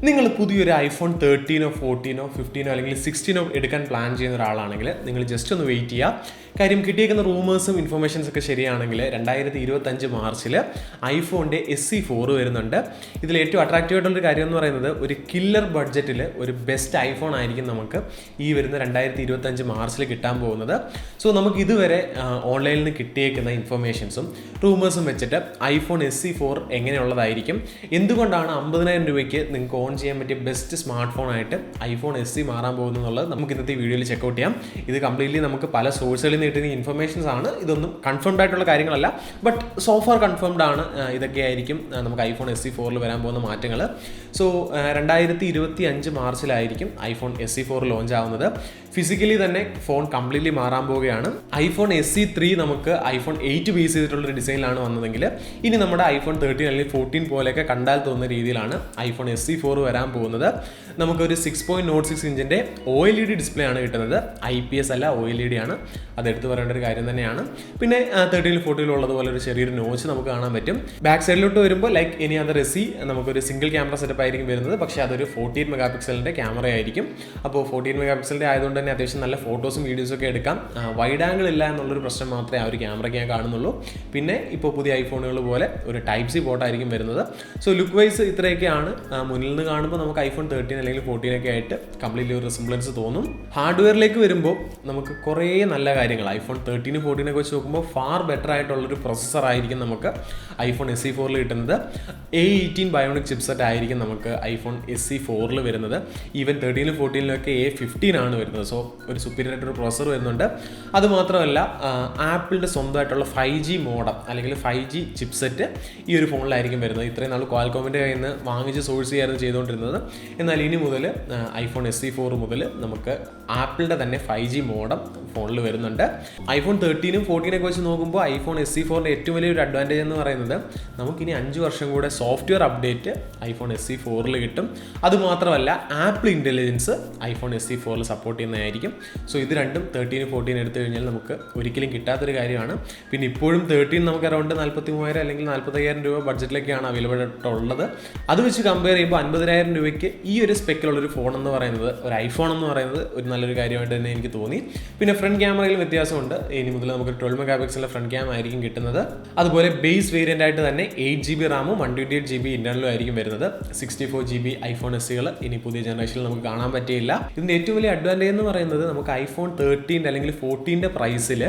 നിങ്ങൾ പുതിയൊരു ഐഫോൺ 13 14 15 അല്ലെങ്കിൽ 16 എടുക്കാൻ പ്ലാൻ ചെയ്യുന്ന ഒരാളാണെങ്കിൽ നിങ്ങൾ ജസ്റ്റ് ഒന്ന് വെയിറ്റ് ചെയ്യുക. കാര്യം കിട്ടിയേക്കുന്ന റൂമേഴ്സും ഇൻഫർമേഷൻസ് ഒക്കെ ശരിയാണെങ്കിൽ 2025 മാർച്ചിൽ ഐഫോണിൻ്റെ SE4 വരുന്നുണ്ട്. ഇതിൽ ഏറ്റവും അട്രാക്റ്റീവ് ആയിട്ടുള്ളൊരു കാര്യം എന്ന് പറയുന്നത് ഒരു കില്ലർ ബഡ്ജറ്റിൽ ഒരു ബെസ്റ്റ് ഐഫോൺ ആയിരിക്കും നമുക്ക് ഈ വരുന്ന 2025 മാർച്ചിൽ കിട്ടാൻ പോകുന്നത്. സോ നമുക്ക് ഇതുവരെ ഓൺലൈനിൽ നിന്ന് കിട്ടിയേക്കുന്ന ഇൻഫർമേഷൻസും റൂമേഴ്സും വെച്ചിട്ട് ഐഫോൺ SE4 എങ്ങനെയുള്ളതായിരിക്കും, എന്തുകൊണ്ടാണ് 50,000 രൂപയ്ക്ക് നിങ്ങൾക്ക് ഓൺ ചെയ്യാൻ പറ്റിയ ബെസ്റ്റ് സ്മാർട്ട് ഫോൺ ആയിട്ട് ഐഫോൺ SE മാറാൻ പോകുന്നു എന്നുള്ളത് നമുക്ക് ഇന്നത്തെ വീഡിയോയിൽ ചെക്കൗട്ട് ചെയ്യാം. ഇത് കംപ്ലീറ്റ്ലി നമുക്ക് പല സോഴ്സുകളിൽ നിന്ന് കിട്ടുന്ന ഇൻഫർമേഷൻസ് ആണ്. ഇതൊന്നും കൺഫേംഡ് ആയിട്ടുള്ള കാര്യങ്ങളല്ല, ബട്ട് സോഫാർ കൺഫേംഡ് ആണ്. ഇതൊക്കെ ആയിരിക്കും നമുക്ക് ഐഫോൺ SE4 വരാൻ പോകുന്ന മാറ്റങ്ങൾ. സോ 2025 മാർച്ചിലായിരിക്കും ഐഫോൺ SE4 ലോഞ്ച് ആവുന്നത്. ഫിസിക്കലി തന്നെ ഫോൺ കംപ്ലീറ്റ്ലി മാറാൻ പോവുകയാണ്. ഐഫോൺ SE3 നമുക്ക് ഐഫോൺ 8 ബേസ് ചെയ്തിട്ടുള്ളൊരു ഡിസൈനിലാണ് വന്നതെങ്കിൽ ഇനി നമ്മുടെ ഐഫോൺ 13 അല്ലെങ്കിൽ 14 പോലെയൊക്കെ കണ്ടാൽ തോന്നുന്ന രീതിയിലാണ് ഐഫോൺ SE4 വരാൻ പോകുന്നത്. നമുക്കൊരു 6.06 ഇഞ്ചിൻ്റെ OLED ഡിസ്പ്ലേ ആണ് കിട്ടുന്നത്. IPS അല്ല, OLED ആണ്. അതെടുത്ത് പറയേണ്ട ഒരു കാര്യം തന്നെയാണ്. പിന്നെ 13 14 ഉള്ളതുപോലെ ഒരു ചെറിയൊരു നോച്ച് നമുക്ക് കാണാൻ പറ്റും. ബാക്ക് സൈഡിലോട്ട് വരുമ്പോൾ ലൈക്ക് ഇനി അതർ SE നമുക്കൊരു സിംഗിൾ ക്യാമറ സെറ്റപ്പ് ആയിരിക്കും വരുന്നത്. പക്ഷേ അതൊരു 14 മെഗാ പിക്സലിൻ്റെ ക്യാമറ ആയിരിക്കും. അപ്പോൾ 14 മെഗാ പിക്സലിൻ്റെ ആയതുകൊണ്ട് തന്നെ അത്യാവശ്യം നല്ല ഫോട്ടോസും വീഡിയോസും ഒക്കെ എടുക്കാം. വൈഡ് ആംഗിൾ ഇല്ല എന്നുള്ളൊരു പ്രശ്നം മാത്രമേ ആ ഒരു ക്യാമറയ്ക്ക് ഞാൻ കാണുന്നുള്ളൂ. പിന്നെ ഇപ്പോൾ പുതിയ ഐഫോണുകൾ പോലെ ഒരു Type-C പോർട്ടായിരിക്കും വരുന്നത്. സോ ലുക്ക് വൈസ് ഇത്രയൊക്കെയാണ്. മുന്നിൽ നിന്ന് കാണുമ്പോൾ നമുക്ക് ഐഫോൺ 13 അല്ലെങ്കിൽ 14 ഒക്കെ ആയിട്ട് കംപ്ലീറ്റ്ലി ഒരു റിസംബ്ലൻസ് തോന്നും. ഹാർഡ്വെയറിലേക്ക് വരുമ്പോൾ നമുക്ക് കുറേ നല്ല കാര്യങ്ങൾ ഐഫോൺ 13 14 ഒക്കെ വെച്ച് നോക്കുമ്പോൾ ഫാർ ബെറ്റർ ആയിട്ടുള്ളൊരു പ്രൊസസ്സർ ആയിരിക്കും നമുക്ക് ഐഫോൺ SE4 കിട്ടുന്നത്. A18 ബയോണിക് ചിപ്സെറ്റ് ആയിരിക്കും നമുക്ക് ഐഫോൺ SE4 വരുന്നത്. ഈവൻ 13 14 A15 ആണ് വരുന്നത്. സോ ഒരു സുപ്പീരിയർ ആയിട്ടൊരു പ്രൊസസ്സർ വരുന്നുണ്ട്. അതുമാത്രമല്ല ആപ്പിളിൻ്റെ സ്വന്തമായിട്ടുള്ള 5G മോഡം അല്ലെങ്കിൽ 5G ചിപ്സെറ്റ് ഈ ഒരു ഫോണിലായിരിക്കും വരുന്നത്. ഇത്രയും നാൾ ക്വാൽകോമിൻ്റെ കയ്യിൽ നിന്ന് വാങ്ങിച്ച് സോഴ്സ് ചെയ്യായിരുന്നു ചെയ്തുകൊണ്ടിരുന്നത്. എന്നാൽ ഇനി മുതൽ ഐഫോൺ SE4 മുതൽ നമുക്ക് ആപ്പിളിൻ്റെ തന്നെ 5G മോഡം ഫോണിൽ വരുന്നുണ്ട്. ഐഫോൺ 13 14 ഒക്കെ വെച്ച് നോക്കുമ്പോൾ ഐഫോൺ SE4 ഏറ്റവും വലിയൊരു അഡ്വാൻറ്റേജ് എന്ന് പറയുന്നത് നമുക്കിനി 5 വർഷം കൂടെ സോഫ്റ്റ്വെയർ അപ്ഡേറ്റ് ഐഫോൺ SE4 കിട്ടും. അതുമാത്രമല്ല apple intelligence iPhone SE4 support ചെയ്യുന്നതായിരിക്കും. സോ ഇത് രണ്ടും 13 14 എടുത്തു കഴിഞ്ഞാൽ നമുക്ക് ഒരിക്കലും കിട്ടാത്തൊരു കാര്യമാണ്. പിന്നെ ഇപ്പോഴും 13 നമുക്ക് അറൗണ്ട് 43,000 അല്ലെങ്കിൽ 45,000 രൂപ ബഡ്ജറ്റിലേക്കാണ് അവൈലബിൾ ആയിട്ടുള്ളത്. അത് വെച്ച് കമ്പയർ ചെയ്യുമ്പോൾ 50,000 രൂപയ്ക്ക് ഈ ഒരു സ്പെക്കിലുള്ളൊരു ഫോൺ എന്ന് പറയുന്നത്, ഒരു ഐഫോൺ എന്ന് പറയുന്നത് ഒരു നല്ലൊരു കാര്യമായിട്ട് തന്നെ എനിക്ക് തോന്നി. പിന്നെ ഫ്രണ്ട് ക്യാമറയിൽ വ്യത്യാസമുണ്ട്. ഇനി മുതൽ നമുക്ക് 12 മെഗാ പിക്സലിൻ്റെ ഫ്രണ്ട് ക്യാം ആയിരിക്കും കിട്ടുന്നത്. അതുപോലെ ബേസ് വേരിയൻ്റ് ആയിട്ട് തന്നെ 8GB റാമും 128GB ഇൻ്റർണലും ആയിരിക്കും വരുന്നത്. 64GB ഐഫോൺ SEകൾ ഇനി പുതിയ ജനറേഷനിൽ നമുക്ക് കാണാൻ പറ്റിയില്ല. ഇതിൻ്റെ ഏറ്റവും വലിയ അഡ്വാൻറ്റേജ് എന്ന് പറയുന്നത് നമുക്ക് ഐഫോൺ 13 അല്ലെങ്കിൽ 14 പ്രൈസിൽ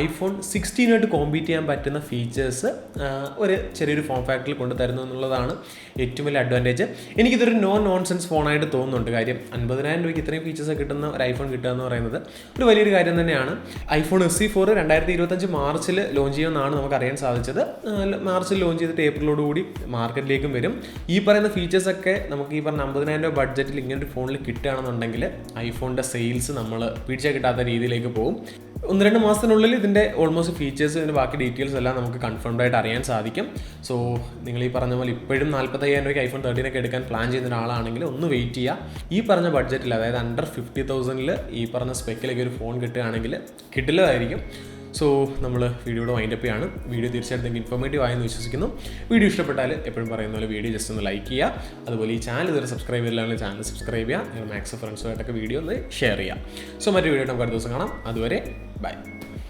ഐഫോൺ 16 കോമ്പീറ്റ് ചെയ്യാൻ പറ്റുന്ന ഫീച്ചേഴ്സ് ഒരു ചെറിയൊരു ഫോം ഫാക്ടറിൽ കൊണ്ടുതരുന്നു എന്നുള്ളതാണ് ഏറ്റവും വലിയ അഡ്വാൻറ്റേജ്. എനിക്കിതൊരു നോൺസെൻസ് ഫോണായിട്ട് തോന്നുന്നുണ്ട്. കാര്യം 50,000 രൂപയ്ക്ക് ഇത്രയും ഫീച്ചേഴ്സ് കിട്ടുന്ന ഒരു ഐഫോൺ കിട്ടുക എന്ന് പറയുന്നത് ഒരു വലിയൊരു കാര്യം തന്നെയാണ്. ഐഫോൺ SE4 2025 മാർച്ചിൽ ലോഞ്ച് ചെയ്യുമെന്നാണ് നമുക്ക് അറിയാൻ സാധിച്ചത്. മാർച്ചിൽ ലോഞ്ച് ചെയ്തിട്ട് ഏപ്രിലോടുകൂടി മാർക്കറ്റിലേക്കും വരും. ഈ പറയുന്ന ഫീച്ചേഴ്സൊക്കെ നമുക്ക് ഈ പറഞ്ഞ 50,000 രൂപ ബഡ്ജറ്റിൽ ഇങ്ങനൊരു ഫോണിൽ കിട്ടുകയാണെന്നുണ്ടെങ്കിൽ ഐഫോണിൻ്റെ സെയിൽസ് നമ്മൾ പിടിച്ചാൽ കിട്ടാത്ത രീതിയിലേക്ക് പോകും. 1-2 മാസത്തിനുള്ളിൽ ഇതിൻ്റെ ഓൾമോസ്റ്റ് ഫീച്ചേഴ്സ്, ഇതിൻ്റെ ബാക്കി ഡീറ്റെയിൽസ് എല്ലാം നമുക്ക് കൺഫേംഡ് ആയിട്ട് അറിയാൻ സാധിക്കും. സോ നിങ്ങൾ ഈ പറഞ്ഞ പോലെ ഇപ്പോഴും 45,000 രൂപയ്ക്ക് ഐഫോൺ 13 എടുക്കാൻ പ്ലാൻ ചെയ്യുന്ന ഒരാളാണെങ്കിൽ ഒന്ന് വെയിറ്റ് ചെയ്യുക. ഈ പറഞ്ഞ ബഡ്ജറ്റിൽ, അതായത് അണ്ടർ 50,000 ഈ പറഞ്ഞ സ്പെക്കിലേക്ക് ഒരു ഫോൺ കിട്ടുകയാണെങ്കിൽ കിട്ടില്ലതായിരിക്കും. സോ നമ്മൾ വീഡിയോയുടെ വൈൻഡപ്പ് ചെയ്യാണ്. വീഡിയോ തീർച്ചയായിട്ടും നിങ്ങൾക്ക് ഇൻഫോർമേറ്റീവ് ആയെന്ന് വിശ്വസിക്കുന്നു. വീഡിയോ ഇഷ്ടപ്പെട്ടാൽ എപ്പോഴും പറയുന്ന പോലെ വീഡിയോ ജസ്റ്റ് ഒന്ന് ലൈക്ക് ചെയ്യുക. അതുപോലെ ഈ ചാനൽ ഇതുവരെ സബ്സ്ക്രൈബ് ചെയ്യില്ലെങ്കിൽ ചാനൽ സബ്സ്ക്രൈബ് ചെയ്യുക. നിങ്ങൾ മാക്സിമം ഫ്രണ്ട്സുമായിട്ടൊക്കെ വീഡിയോ ഒന്ന് ഷെയർ ചെയ്യുക. സോ മറ്റൊരു വീഡിയോ നമുക്ക് അടുത്ത ദിവസം കാണാം. അതുവരെ ബൈ.